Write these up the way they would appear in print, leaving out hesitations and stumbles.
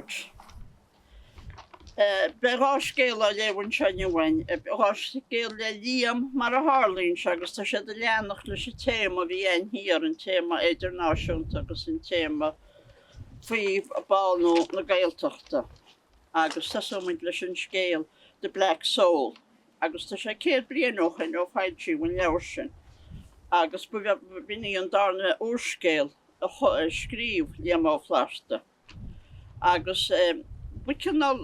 Gort. Berá scéala léhann seinnehain, berá scéal le Liam mar a Harlín agus tá sé de leannach leis téma bhí ein hir an téma idirnáisiúnta agus an téma faoi báú na Gaeltachta. Agus tá muid leis an scéal the Black Soul. Agus tá sé céad blianúch in ó fáiltí bhain leabhar sin. Agus bhíní an darna úrscéal a scríomh Liam Uí Fhlaithearta. Agus Wicinál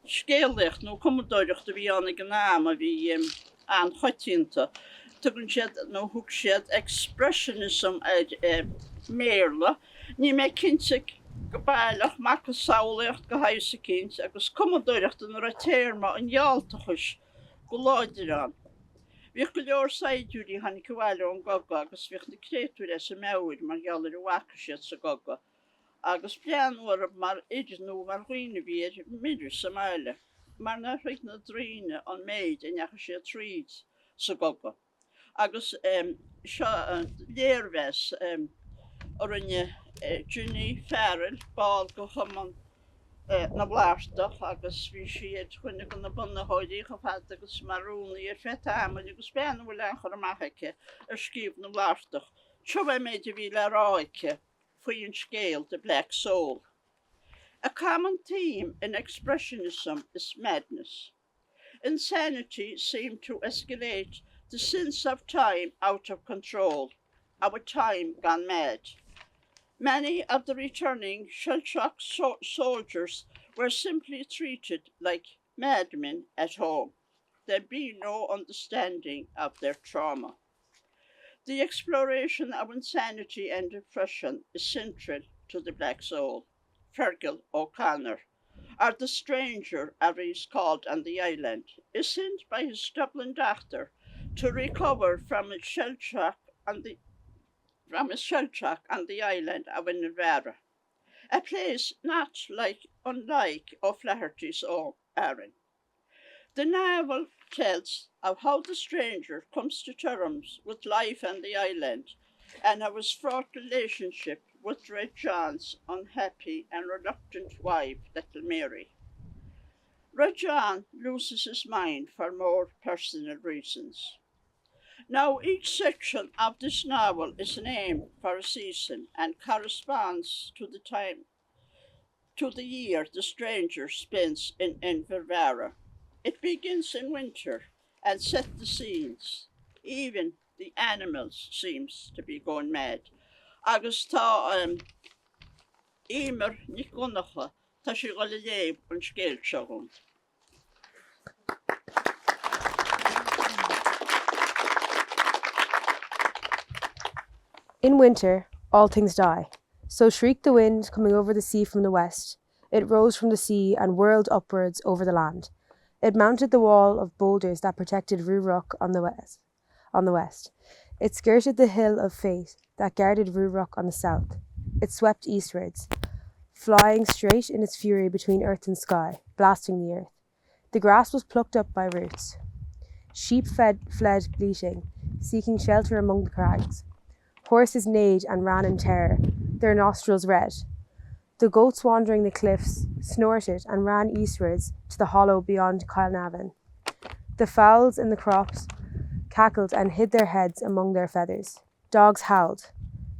scéalaíocht nó commodóireachta bhí anna gnáam a bhí an choitínta. Tugann siad nó thug siad expressionism méarla, ní mé cinnte go bailach mac saolaíocht go haise cinnt agus commodóireachta na téirma an Gaeltachais go láidirán. Bhíoh go leor saidúí hanig go bhhaile an gaga agus bhíoh na créatúir sa meabhair mar geallar a bhaca siad sa gaga. Agus pleanúir mar idirnú mar roioine bhíad midr sa máile, mar na chuig na dríine an méid a necha sé tríd sa gaga. Agus seo léirhes ar rinne Ginny Farrell báil go chuman na bláisteach agus bhí siad chuine go na bunnathóidí go fad agus marúnaí ar fetáimid agus pleanúir le chur amachaice ar scíomh na bláisteach. Seo bheith méid a bhí le ráice faoin scéal the Black Soul. A common theme in expressionism is madness. Insanity seemed to escalate the sense of time out of control, our time gone mad. Many of the returning shell-shocked soldiers were simply treated like madmen at home. There'd be no understanding of their trauma. The exploration of insanity and depression is central to the Black Soul. Fergal O'Connor, or the stranger as he is called on the island, is sent by his Dublin doctor to recover from his shell shock on the island of Inverara, a place not unlike O'Flaherty's own Aaron. The novel tells of how the stranger comes to terms with life on the island and of his fraught relationship with Red John's unhappy and reluctant wife, Little Mary. Red John loses his mind for more personal reasons. Now, each section of this novel is named for a season and corresponds to the year the stranger spends in Inverara. It begins in winter and sets the scenes. Even the animals seems to be going mad. Agus tá Eimear Ní Dhonnchadha tá sé go le léamh an scéal seún. In winter, all things die. So shrieked the wind coming over the sea from the west. It rose from the sea and whirled upwards over the land. It mounted the wall of boulders that protected Rúrach on the west. It skirted the hill of fate that guarded Rúrach on the south. It swept eastwards, flying straight in its fury between earth and sky, blasting the earth. The grass was plucked up by roots. Sheep fled bleating, seeking shelter among the crags. Horses neighed and ran in terror, their nostrils red. The goats wandering the cliffs snorted and ran eastwards to the hollow beyond Cuimhneacháin. The fowls in the crops cackled and hid their heads among their feathers. Dogs howled.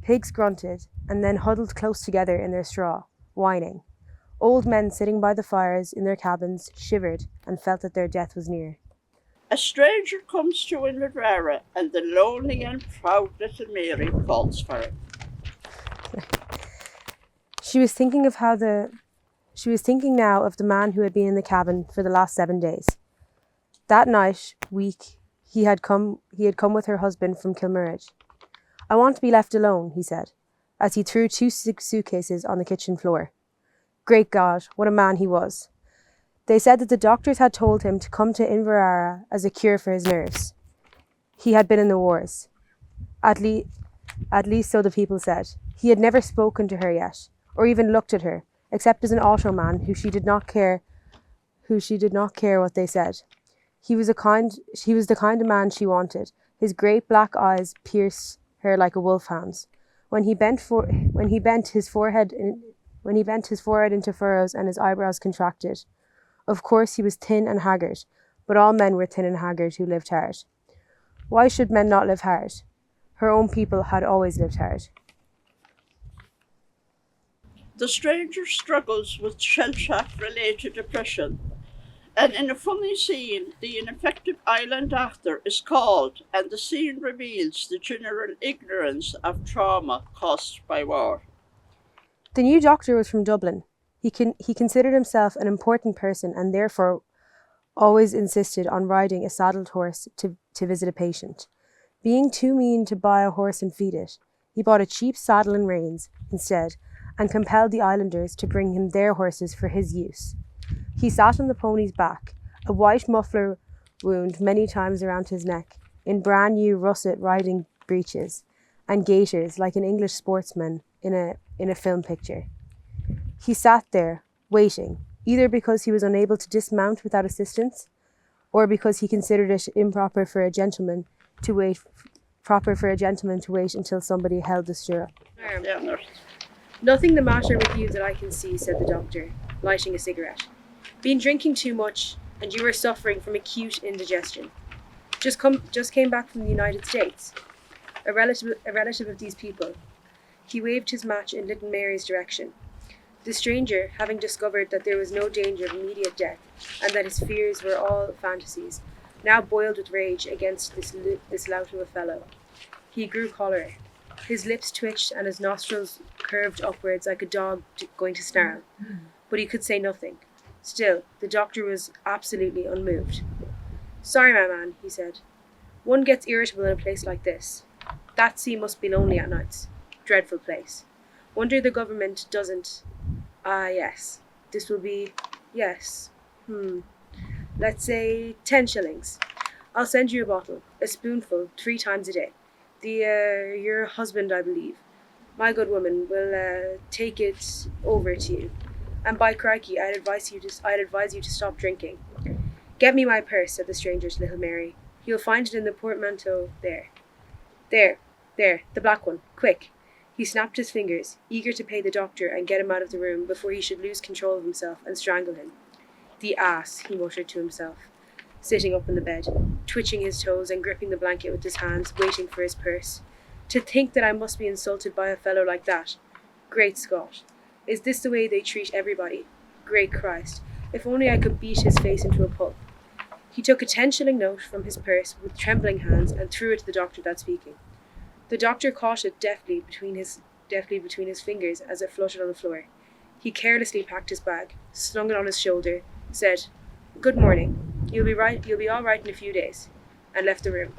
Pigs grunted and then huddled close together in their straw, whining. Old men sitting by the fires in their cabins shivered and felt that their death was near. A stranger comes to Inverara and the lonely and proud little Mary calls for him. She was thinking now of the man who had been in the cabin for the last 7 days. That week, he had come with her husband from Cuimhneacháin. I want to be left alone, he said, as he threw 2 suitcases on the kitchen floor. Great God, what a man he was. They said that the doctors had told him to come to Inverara as a cure for his nerves. He had been in the wars. At least so the people said. He had never spoken to her yet, or even looked at her, except as an automan who she did not care what they said. He was the kind of man she wanted. His great black eyes pierced her like a wolfhound's. When he bent his forehead when he bent his forehead into furrows and his eyebrows contracted. Of course he was thin and haggard, but all men were thin and haggard who lived hard. Why should men not live hard? Her own people had always lived hard. The stranger struggles with shell-shock-related depression, and in a funny scene, the ineffective island actor is called, and the scene reveals the general ignorance of trauma caused by war. The new doctor was from Dublin. He considered himself an important person and therefore always insisted on riding a saddled horse to visit a patient. Being too mean to buy a horse and feed it, he bought a cheap saddle and reins instead and compelled the islanders to bring him their horses for his use. He sat on the pony's back, a white muffler wound many times around his neck, in brand new russet riding breeches, and gaiters like an English sportsman in a film picture. He sat there, waiting, either because he was unable to dismount without assistance, or because he considered it improper for a gentleman to wait until somebody held the stirrup. Nothing the matter with you that I can see, said the doctor, lighting a cigarette. Been drinking too much, and you are suffering from acute indigestion. Just came back from the United States. A relative of these people. He waved his match in little Mary's direction. The stranger, having discovered that there was no danger of immediate death, and that his fears were all fantasies, now boiled with rage against this lout of a fellow. He grew choleric. His lips twitched and his nostrils curved upwards like a dog going to snarl, but he could say nothing. Still, the doctor was absolutely unmoved. Sorry, my man, he said. One gets irritable in a place like this. That sea must be lonely at nights. Dreadful place. Wonder the government doesn't. Ah, yes. This will be. Yes. Let's say 10 shillings. I'll send you a bottle, a spoonful, 3 times a day. Your husband, I believe. My good woman will take it over to you. And by crikey, I'd advise you to stop drinking. Get me my purse, said the stranger to little Mary. You'll find it in the portmanteau there. There, the black one. Quick. He snapped his fingers, eager to pay the doctor and get him out of the room before he should lose control of himself and strangle him. The ass, he muttered to himself, sitting up in the bed, twitching his toes and gripping the blanket with his hands, waiting for his purse. To think that I must be insulted by a fellow like that. Great Scott. Is this the way they treat everybody? Great Christ. If only I could beat his face into a pulp. He took a 10-shilling note from his purse with trembling hands and threw it to the doctor without speaking. The doctor caught it deftly between his fingers as it fluttered on the floor. He carelessly packed his bag, slung it on his shoulder, said, "Good morning. You'll be all right in a few days," and left the room,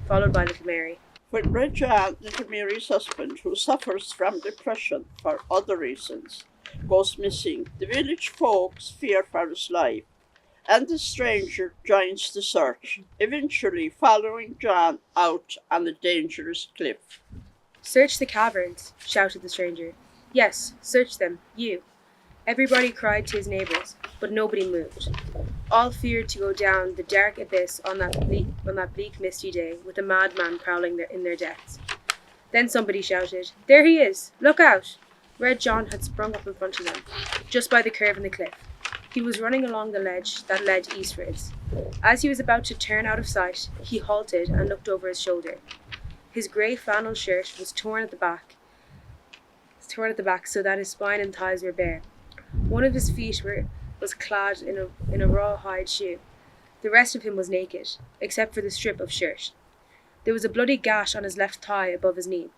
followed by little Mary. When Red John, little Mary's husband, who suffers from depression for other reasons, goes missing, the village folks fear for his life, and the stranger joins the search, eventually following John out on a dangerous cliff. Search the caverns, shouted the stranger. Yes, search them, you. Everybody cried to his neighbours, but nobody moved. All feared to go down the dark abyss on that bleak, misty day, with a madman prowling in their depths. Then somebody shouted, "There he is! Look out!" Red John had sprung up in front of them, just by the curve in the cliff. He was running along the ledge that led eastwards. As he was about to turn out of sight, he halted and looked over his shoulder. His grey flannel shirt was torn at the back so that his spine and thighs were bare. One of his feet was clad in a raw hide shoe. The rest of him was naked, except for the strip of shirt. There was a bloody gash on his left thigh above his knee.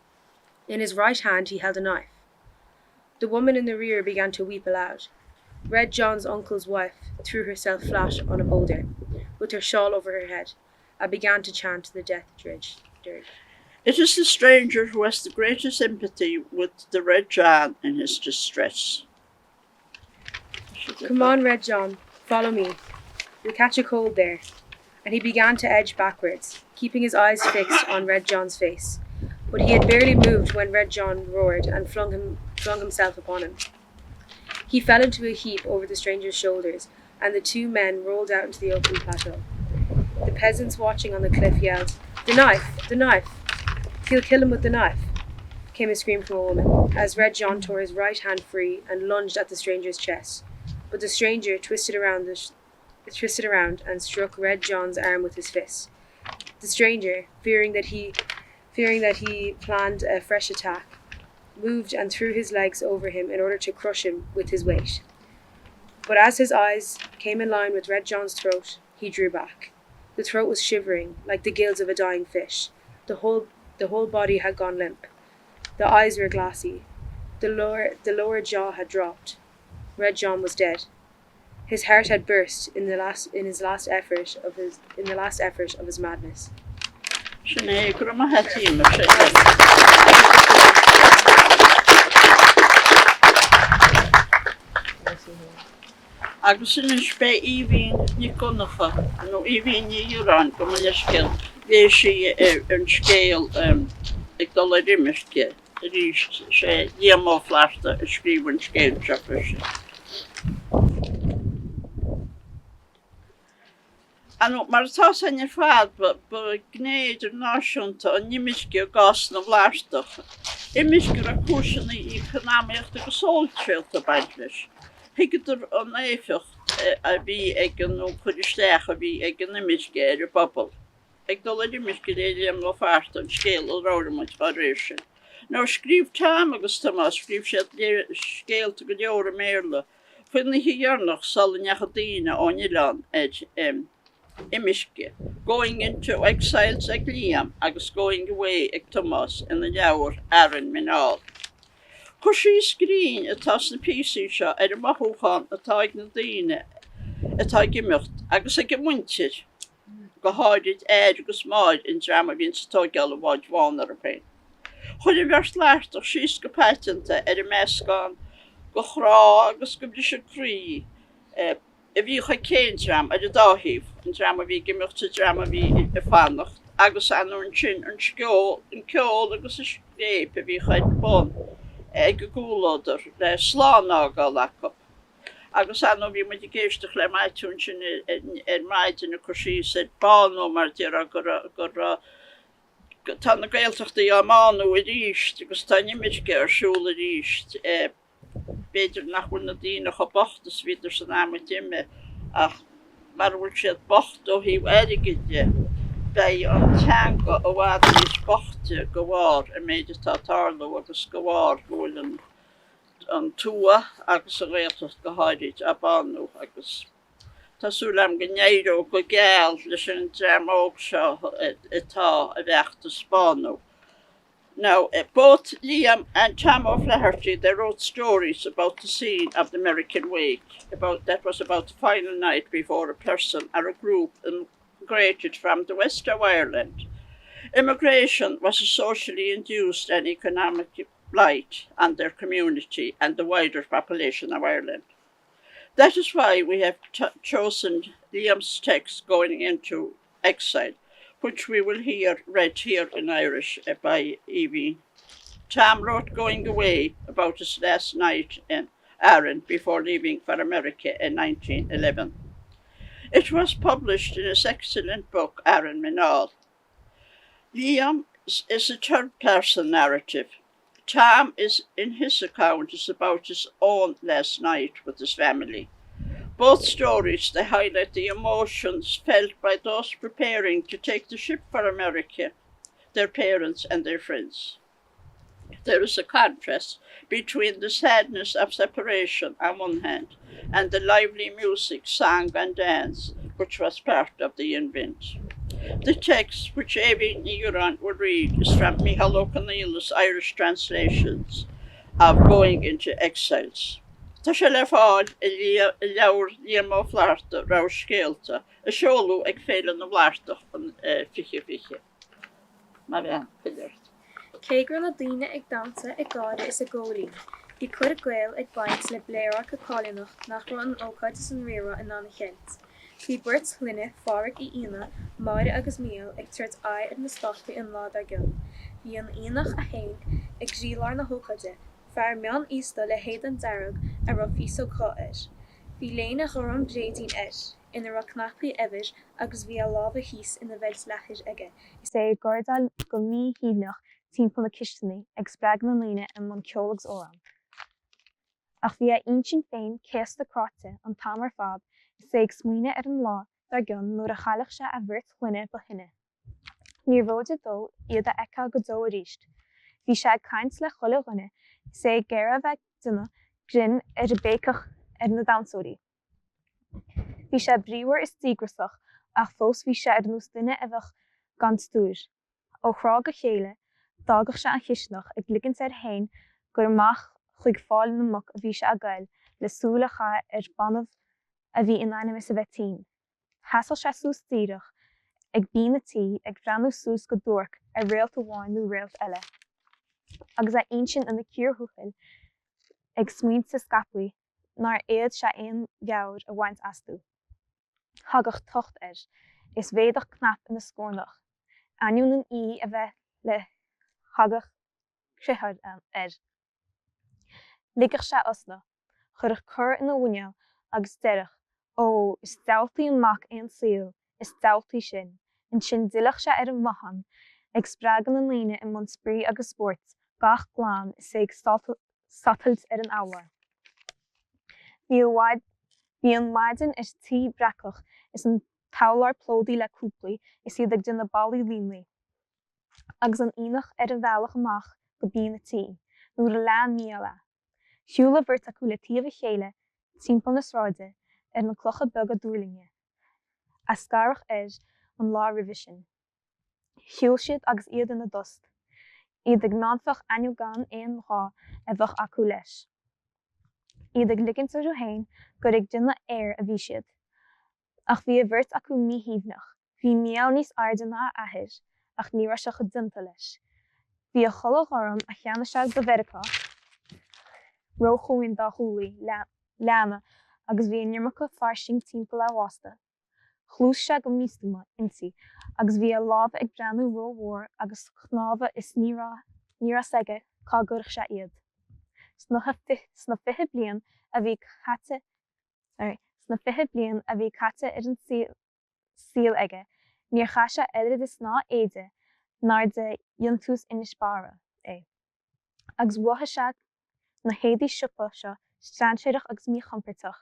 In his right hand he held a knife. The woman in the rear began to weep aloud. Red John's uncle's wife threw herself flat on a boulder, with her shawl over her head, and began to chant the death dirge. It is the stranger who has the greatest sympathy with the Red John in his distress. Come on, Red John, follow me. You'll catch a cold there. And he began to edge backwards, keeping his eyes fixed on Red John's face. But he had barely moved when Red John roared and flung himself upon him. He fell into a heap over the stranger's shoulders, and the 2 men rolled out into the open plateau. The peasants watching on the cliff yelled, "The knife! The knife! He'll kill him with the knife!" came a scream from a woman, as Red John tore his right hand free and lunged at the stranger's chest. But the stranger twisted around and struck Red John's arm with his fist. The stranger, fearing that he planned a fresh attack, moved and threw his legs over him in order to crush him with his weight. But as his eyes came in line with Red John's throat, he drew back. The throat was shivering, like the gills of a dying fish. The whole body had gone limp. The eyes were glassy. The lower jaw had dropped. Red John was dead. His heart had burst in the last effort of his madness. Agus in spé Eimear Ní Dhonnchadha, nó Eimear Ní Dhioráin go mo leiscéal, bhí sí an scéal ag dul imirce, ríist sé Liam Uí Fhlaithearta a scríomhann scéal treapaise. Mar atá san ar fad ba gnéidir náisiúnta an imirce a gás na bhFlaitheartach. Imirce a cúiseanna í Cuimhneacháin agus ócáid a baint leis. Higidir an éifeocht a bhí ag an Cuireann a bhí ag an imirce ar a bobal. Ag dul imirce Liam Uí Fhlaithearta an scéal ó ráirmuid ba réir. Ná scríomh team agus Tomás scríomh sé scéalta go leor méle. Fuin na hiarnach sal nGairdín ón oileán imirce, going into exiles ag Liam agus going away ag Tomás in the leabhar Máirín Mhic. Cosí scrín atá na písaí seo ar a mathúcháin atá ag na daoine atá gimirt agus ag muintir go háirid agus máid in drama bhíonn sa tógáil a bháid bháin ar a féin. Chuir a bheart leartach síos go páitinta ar a meascán go chrá agus go bhrí sé crí a bhí chu céin drama ar a dáthíomh an drama bhí gimirt a drama bhí a fannacht agus anú an sin an ceol agus a scéip a bhí chuid bon. Ag go gúlóidir le sláán ágáil lecu. Agus anú bhí muid géisteach le maidún sin ar maidin na cosí sé bánó mar dear gur tá na Gaeltacht í amánú I ríist agus tá imirce arsúla ríist beidir nachfuil na daoine go bochtas viidir san am diime ach mar bhfuil siad bocht ó híh airigide. Bei an teanga a bhhad níos bochte go bhfáir a méidir tá tarlú agus go bhfáir bhfuil an tua agus a réaltacht go háirid a banú agus tásúil am go néireadh go geal leis an drama óg seo atá a bheachta Spáinú. Now, both Liam and Uí Fhlaithearta, they wrote stories about the scene of the American wake. That was about the final night before a person or a group migrated from the west of Ireland. Immigration was a socially induced and economic blight on their community and the wider population of Ireland. That is why we have chosen Liam's text going into exile, which we will hear read here in Irish by Eimear. Tom wrote Going Away about his last night in Arran before leaving for America in 1911. It was published in his excellent book, Máirín Mhic. Liam is a third-person narrative. Tom in his account is about his own last night with his family. Both stories, they highlight the emotions felt by those preparing to take the ship for America, their parents and their friends. There is a contrast between the sadness of separation on one hand and the lively music, song and dance, which was part of the event. The text, which Eimear Ní Dhioráin will read, is from Micheál O'Conneill's Irish translations of Going into Exiles. Tá sé le fáil I leabhar Liam Uí Fhlaithearta rá scéalta, a seolú ag Féile na bhFlaitheartach an fiche. Má bhean, Flaithearta. Cégur na daoine ag dansa ag gáda is a ggólaí. Bhí cud a ghaol ag baint le bléireach a cáileanach nach raibh an ócáid san riara in anna cheint. Bhí buirt chluinne fáric I ina, Máire agus Míl ag tuairt an na Sleachta in lád ar gceann. Bhí an aonach a hain ag dílar na hócaide, fear meán ísta le héad an dearg a ra físo cáid. Bhí léin a chur an brédín ina ra cnapaí ebis agus bhí a lábha híos ina bheid leithid aige. Is é Gordal go mí híneach timpeall na Cisteannaí ag spreagann na líne in mon ceolags óram. Ach bhí aon sin féin céasta cráite an tamar fad is ag smaoine ar an lá dar gunn nuair a chailfeadh sé a bhirt chluine ba chuine. Níor bhóide dó iad a eiceáil go dó a ríist. Bhí sé ag caint le chuile rinne is ag gcéire bheith duine grin ar a bécach ar na dansóirí. Bhí sé bríomhar is tígrasach ach fós bhí sé ar nús duine a bheith gan stúir. Ó chrá go chéile, dágach sé an Chisneach ag ligint ar hain gur amach chuig fáil na muc a bhí sé a gail le súla cha ar banmh a bhí in animis a bheith tiin. Haasal sé sús tíirech ag bí na tí ag breanú sús go dúrc ar réalt amháin nó réalt eile. Agus a aon sin ina cíorthúchail ag smaoint sa scapaí nar éiad sé aon gheabhair a bhaint asú. Thagach tocht is féadach knap ina scónach. Anion an í a bheith le thagach crithad Ligach sé osna, chur chur ina bhuineal agus deirech, ó is dáiltaí amach aon saoil, is dáiltaí sin, an sin duilleach sé ar an maihan, ag spreagann na líne in mon sprí agus sport, gach gláán is ag satailt ar an ábhar. Bhí an maidin is tí bracach is an taular plódaí le cúplaí is iad ag duna bailí líonlaí. Agus an ionach ar an bhealach amach go bí na tí, nuair a lean míala. Siúla bhirt acu le taobh a chéile, timpeall na sráide, ar na clocha beg a dúrlinge. A scarach an lá roimhe sin. Siúil siad agus iad ina dost. Iad ag meánfach ainneoin gan aon rá a bheith acu leis. Iad ag ligint ar hain gur ag duna air a bhí siad. Ach bhí a bhirt acu míthíbhnach. Bhí meall níos airde ná aithir, ach ní raibh sé go dunta leis. Bhí a choladh orm a cheanna sé go bheireachá, róchóin dá chúlaí, leanna, agus bhí nniarmacha farsing timpeall a bhásta. Chlús sé go místama inti, agus bhí a lábh ag breanú rómhór agus chnábha is níra saige cá gurach sé iad. Sna 50 bliain a bhí caite ar an síl aige, níor chaise eile is ná éide nar de iontús inispára é. Agus bhuatha sé na héadaí siopa seo strandséireach agus mí champertach,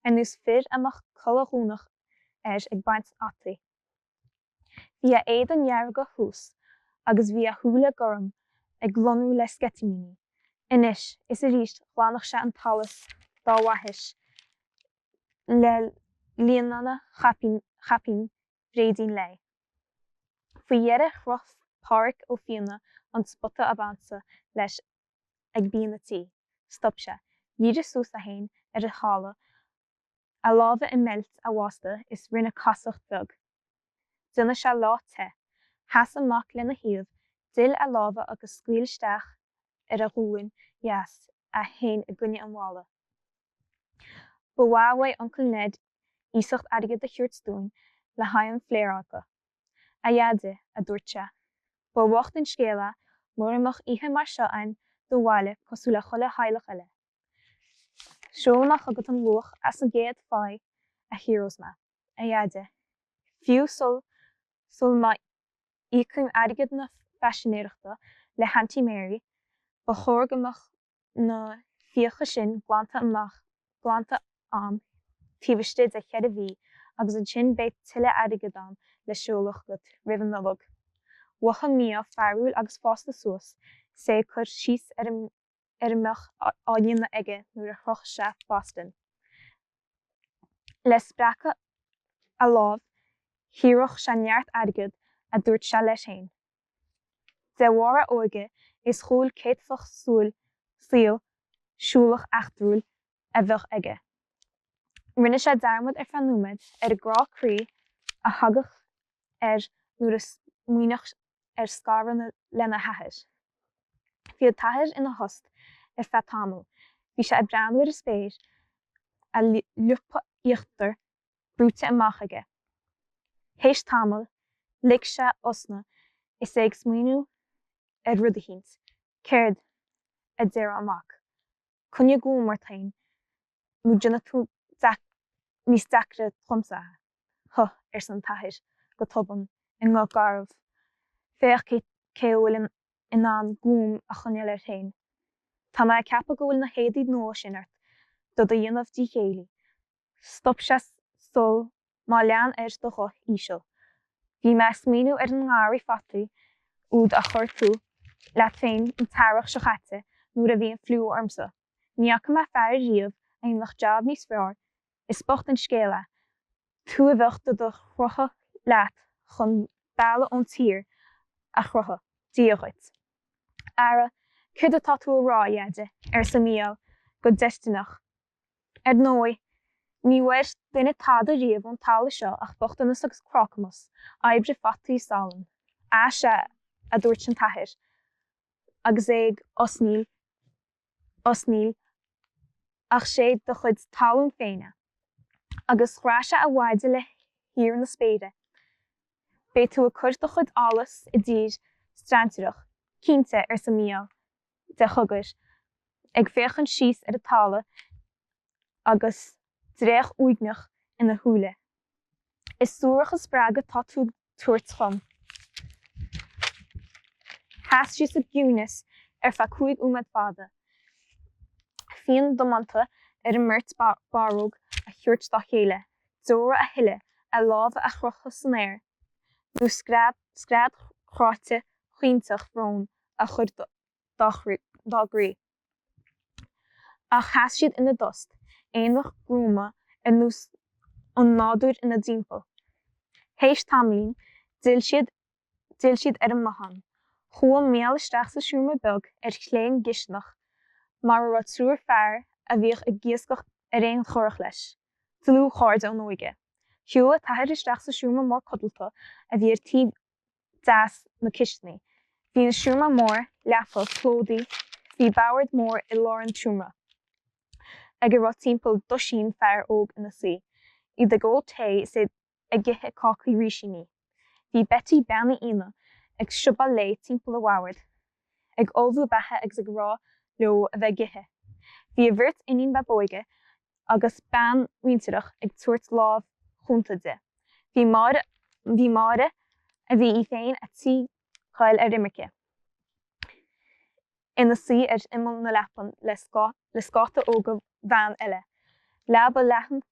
ar nús fir amach colachúnach ag baint ataí. Bhí a éad an neamh go thuas, agus bhí a thuúla goram ag glonú le scetimíní. Inis, is a ríist ghlánach sé an talas dá waithis le líonanna chapín bréidín lei. Faoi dhearc roth páric ó fianna an spotta a bhansa leis ag bí na tí. Stop sé, díide sús a hain ar a chála, a lábha i meilt a bhásta is rinne casach beg. Duna sé lá te, has amach le na hiamh, dil a lábha agus scaoilsteach ar a ghúin yes a hain a gunne an bhála. Ba bháhaid Uncle Ned ísacht aige de chuirtstún le haim Flaithearta. A dheade a dúirt sé. Ba bhacht in scéala, mór amach ihe mar seo an do bháile cosú le choile heileach eile. Seolnach agat an luach as an géad fáid a heroes me. A dheade. Fiú sul ma ícuim aige na fashinéireachta le Hanty Mary, ba chóir gomach na fíocha sin glánta am tíbhaiste de chead a bhí agus an sin beit tuile aige dám le seolach go rivan na lug. Wacha mia farúil agus fásta suas sé chur síos ar meach áineann na aige nuair a chroch sé Boston. Le spreacha a lábh, thíreach sé neart aige a dúirt sé leis hain. De mhara óige is chúil céadfach síl siúlach achtarúil a bheith aige. Rinne sé darmad ar fanúmid ar a grá crí a thagach nuair a smaoineach ar scaran le na hathair. Bhí a tathair ina thost ar feadh tamil. Bhí sé a breanú ar a spéir a lupa íochtar brúte amach aige. Héis tamil, lig sé osna is ag smaoinú ar rud a hínt, céad a deire amach. Cunne gún mar tain, nó duna tú níos deacra tromsathe. Ar san tathair go tobann in ngá garbh. Féach cé bhfuil in an gúm a chuneal ar tain. Tá mé ceappa go bhfuil na héadaí nó sinart do do dhéanamh dí chéalaí. Stop se sul má lean do cho ísio. Bhí me smíú ar an ngáirí fataí úd a chur tú le féin an tarach se chatte nuair a bhíon fliú ormsa. Níocha me fear riamh a nach jab níos fearr is bocht an scéala. Tú a bhecht do chrutha leat chun bailla ón tír a chrutha díochait. Ara, cud atá tú rá iade ar sa míal go deistinach. Nói, ní bhair duine tada riamh ón tála seo ach bochtanas agus crocmas aibre fataí salan. A se a dúirt sin tathir, agus ag osníl ach sé do chud talún féine. Agus chráise a bhaide le hir na spéide. Bé tú a chuir do chud álas I dír strantireach, cínte ar sa míal de chugair, ag féchan síos ar a tála agus dréch úignach ina thuúile. Is súrachas sprága tá tú tuairt chum. Has síos a gúnas ar fa chuig úmad fada. Fion domanta ar a mirt baróg a thuirt do chéile, dóra a hiile a lábha a chrucha san air. Nú scrad chráte chuintach brón a chud dágraí. A chas siad ina dust, éonach grúma in nús an nádúr ina dímpel. Héis tamlín, dil siad ar an mahan. Chua méal isteach sa siúrma beg ar chléin gisnach, mar a rud trúr fearr a bhíoch a giascach ar éon chorach leis. Dlú cháird an óige. Hiúa tathir isteach sa siúrma mór codalta a bhí ar tí das na cistnaí. Bhí na siúrma mór, leafa, clódaí, bhí báird mór I láran siúrma. Ag a rud timpeall dosín fearr óg ina sí. I de ggóil té sé a githe cácaí ríisiní. Bhí Betty beanna ina ag siúba lé timpeall a bháird. Ag olbhú bethe ag ag rá leo a bheith githe. Bhí a bhirt inín ba bóige agus ban winteach ag tuairt lámh chunta de. Bhí máire a bhí I féin a tí chail ar imirce. Ina sí ar imol na lepan le scáta óga bhean eile. Leaba lehan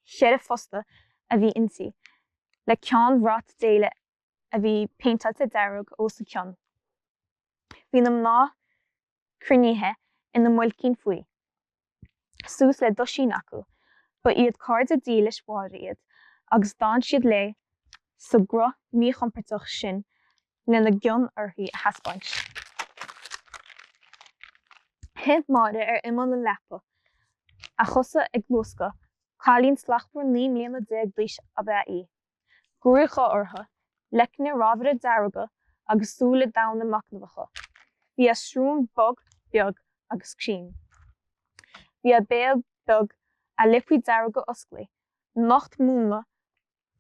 cheir fosta a bhí intí, le ceann rát déile a bhí péintealta dearg ó sa ceann. Bhí nam ná cruiníthe ina muilcín faoi. Sús le dosín acu, ba iad cáird a díle sháir iad, agus dáin siad le sa gro míchompertach sin le na gcionn orthaí a haspáint. Hint máire ar imol na lepa, a chosa ag glosca, cálín slachbhar 9 mbliana 10 blís a bheith I. Gúircha ortha, lecne rábhar dearga agus súla dána macnamhacha. Bhí a srún bog, beag agus csin. Bhí a béal beg a liphui dearga osclaí, nocht múna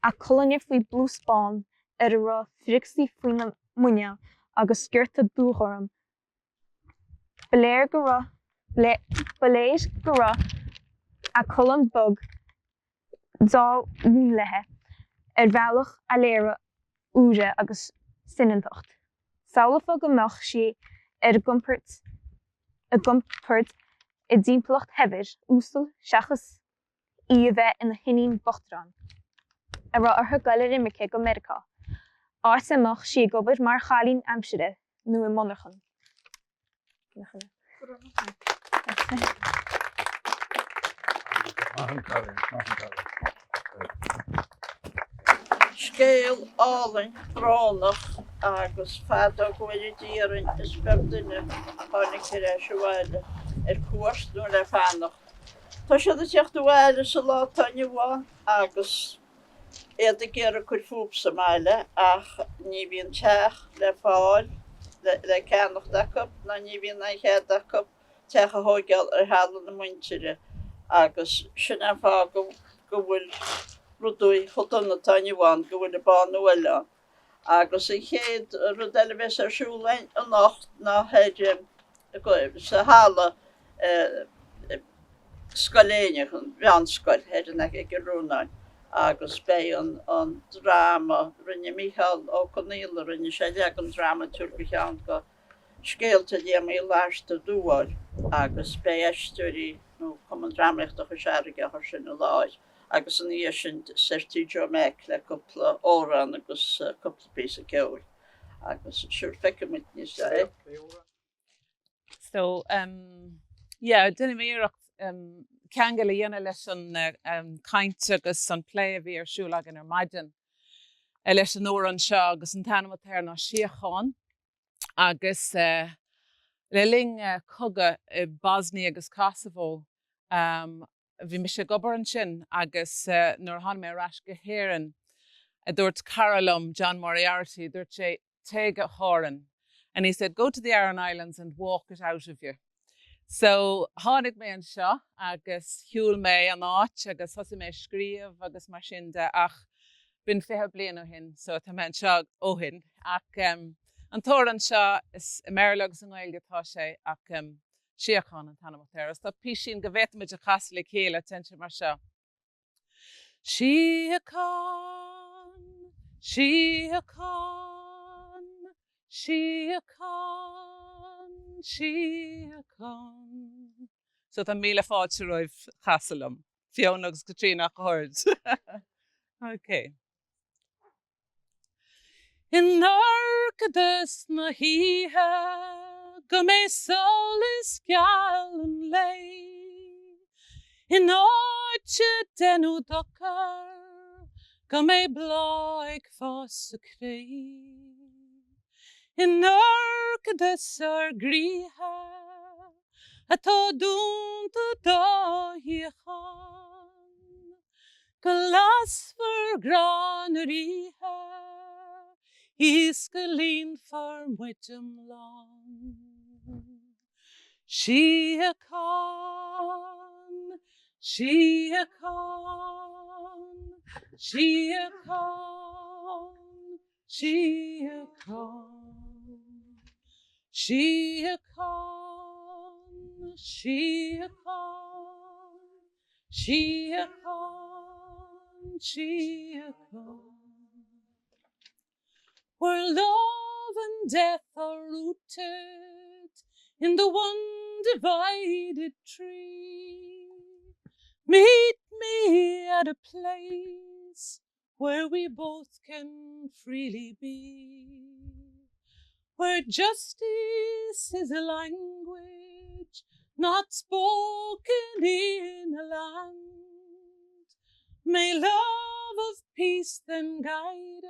a colanir faoi blúspáin ar a ra fricsaí faoi na muine agus sciirta dúchorm. Beléir go ra a colan bog dá múnlathe ar bhealach a léire úre agus sinantacht. Saolafa go meach sí ar gumpert I dímpelacht hefir ústal seachas I a bheith ina hinín bochtrán. A ra artha gaiile imirce go America. Áit amach sí gobir mar chalín amsire nó I monarchan. Scéal álainn bránach agus fada Gairdín is bebduine tháinig ar se bhile ar cuairt nó le fannacht. Tá siad a teacht bhile sa lá taine bháin agus iad a ggéar a chuir fúb sa máile ach ní bhíon teach le fáil le ceannach dacab na ní bhíon na chéad dacab teach a thógeal ar hálan na muinteire agus sin an fá go bhfuil rudúi chudonna taine bháin go bhfuil a bán óileán. Agus I chéad rud eile bheits ar siúlainn an nacht ná héidir sa hála scoléinechan, bheanscoil héidir ag rúnain. Agus bé an drama rinne Michael ó Coníla rinne sé leag an drama Cuimhneacháin go scéalta Liam Uí Fhlaithearta dúil agus béisteoirí nó commemorative a seaige thu sin na láid agus an í sin certideo meic le cúpla óran agus cúpla píos a ceúil agus siúr feice mit níos é. So, yeah, duna míreacht cean go dhéana leis an caint agus an plé a bhí ar siúlagan ar maidin leis an óran seo agus an tanamatéir ná Síocháin agus le ling coga i Bosnia agus Kosovo bhí me sé gobar an sin agus nuair tháinig mé rais go héireann dúirt Carolum John Moriarty dúirt sé take a háireann. And he said, go to the Aran Islands and walk it out of you. So, tháinig mé an seo agus hiúil mé an áit agus thosaigh mé scríomh agus mar sin de ach bin fithe bliain ó hin, so tá mé an seo ó hin. Ach an tóir an seo is imirce agus an Gaeilge tá sé ach Síocháin an tanamatéir. Tá pí sin go bhhéitimiid a chas le chéile tense mar seo. Síocháin, Síocháin, Síocháin, Síocháin. So tá míle fáilte roimh chasalam. Fiona agus Katrina chord. Okay. In arcadas na híthe go mé solas cealann lei. In áite denú dochar go mé bláig fás a cré. In arcadas ar gríthe atá dúnta dóthaíochán go lasfar gránarithe is go líon far muidim lán. Síocháin, Síocháin, Síocháin, Síocháin, Síocháin, Síocháin, Síocháin, Síocháin. Where love and death are rooted in the one divided tree, meet me at a place where we both can freely be, where justice is a language not spoken in a land. May love of peace then guide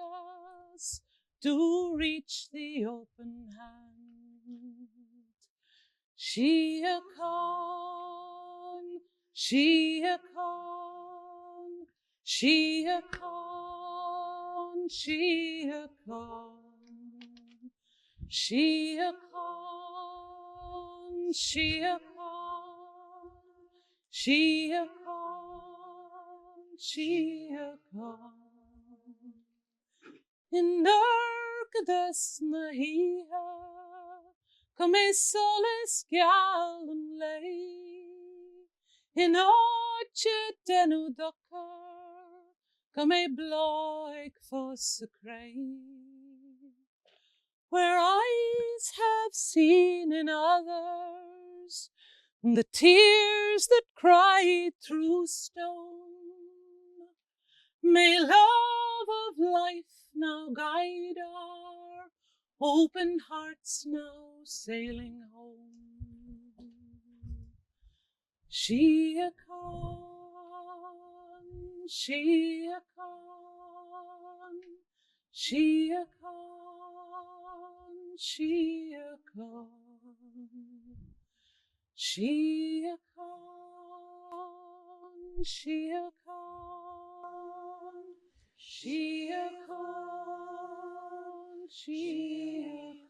us to reach the open hand. Síocháin, Síocháin, Síocháin, Síocháin, Síocháin, Síocháin, Síocháin, Síocháin. In arcadas na híthe go mé solas cealann lei. In áite denú dochar go mé bláig fós a cré. Where eyes have seen in others the tears that cried through stone, may love of life now guide our open hearts now sailing home. Síocháin, Síocháin, Síocháin, Síocháin, Síocháin, Síocháin, Síocháin, Síocháin.